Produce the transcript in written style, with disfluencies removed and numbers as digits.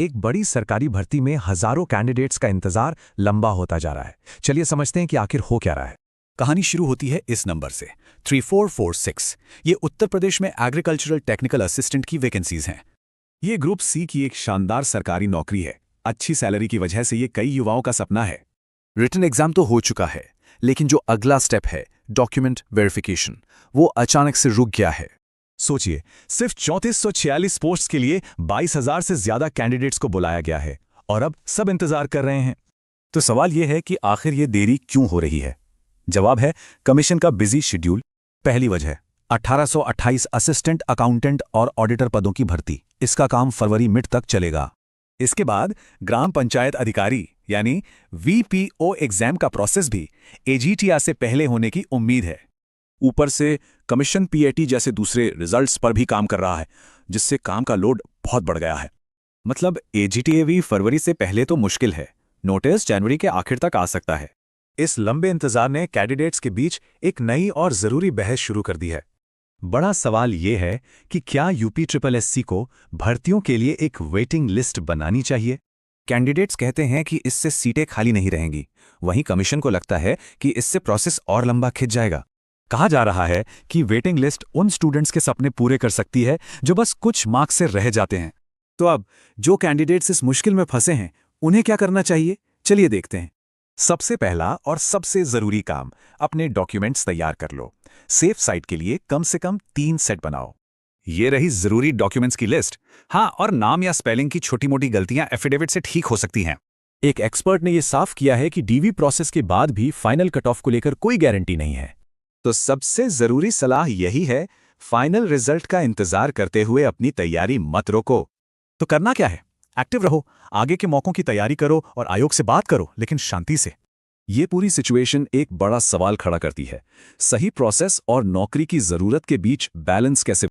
एक बड़ी सरकारी भर्ती में हजारों कैंडिडेट्स का इंतजार लंबा होता जा रहा है। चलिए समझते हैं कि आखिर हो क्या रहा है। कहानी शुरू होती है इस नंबर से 3446। ये उत्तर प्रदेश में एग्रीकल्चरल टेक्निकल असिस्टेंट की वैकेंसीज हैं। ये ग्रुप सी की एक शानदार सरकारी नौकरी है। अच्छी सैलरी की वजह से ये कई युवाओं का सपना है। रिटन एग्जाम तो हो चुका है, लेकिन जो अगला स्टेप है डॉक्यूमेंट वेरिफिकेशन, वो अचानक से रुक गया है। सोचिए, सिर्फ 3446 पोस्ट के लिए 22,000 से ज्यादा कैंडिडेट्स को बुलाया गया है और अब सब इंतजार कर रहे हैं। तो सवाल ये है कि आखिर ये देरी क्यों हो रही है? जवाब है कमीशन का बिजी शेड्यूल। पहली वजह 1828 असिस्टेंट अकाउंटेंट और ऑडिटर पदों की भर्ती। इसका काम फरवरी मिड तक चलेगा। इसके बाद ग्राम पंचायत अधिकारी यानी वीपीओ एग्जाम का प्रोसेस भी एजीटीआर से पहले होने की उम्मीद है। ऊपर से कमीशन पीएटी जैसे दूसरे रिजल्ट्स पर भी काम कर रहा है, जिससे काम का लोड बहुत बढ़ गया है। मतलब एजीटीए फरवरी से पहले तो मुश्किल है, नोटिस जनवरी के आखिर तक आ सकता है। इस लंबे इंतजार ने कैंडिडेट्स के बीच एक नई और जरूरी बहस शुरू कर दी है। बड़ा सवाल ये है कि क्या यूपी ट्रिपल एससी को भर्तियों के लिए एक वेटिंग लिस्ट बनानी चाहिए। कैंडिडेट्स कहते हैं कि इससे सीटें खाली नहीं रहेंगी, वहीं कमीशन को लगता है कि इससे प्रोसेस और लंबा खिंच जाएगा। कहा जा रहा है कि वेटिंग लिस्ट उन स्टूडेंट्स के सपने पूरे कर सकती है जो बस कुछ मार्क्स से रह जाते हैं। तो अब जो कैंडिडेट्स इस मुश्किल में फंसे हैं, उन्हें क्या करना चाहिए, चलिए देखते हैं। सबसे पहला और सबसे जरूरी काम, अपने डॉक्यूमेंट्स तैयार कर लो। सेफ साइट के लिए कम से कम 3 सेट बनाओ। ये रही जरूरी डॉक्यूमेंट्स की लिस्ट। हाँ, और नाम या स्पेलिंग की छोटी मोटी गलतियां एफिडेविट से ठीक हो सकती हैं। एक एक्सपर्ट ने यह साफ किया है कि डीवी प्रोसेस के बाद भी फाइनल कट ऑफ को लेकर कोई गारंटी नहीं है। तो सबसे जरूरी सलाह यही है, फाइनल रिजल्ट का इंतजार करते हुए अपनी तैयारी मत रोको। तो करना क्या है? एक्टिव रहो, आगे के मौकों की तैयारी करो और आयोग से बात करो, लेकिन शांति से। ये पूरी सिचुएशन एक बड़ा सवाल खड़ा करती है। सही प्रोसेस और नौकरी की जरूरत के बीच बैलेंस कैसे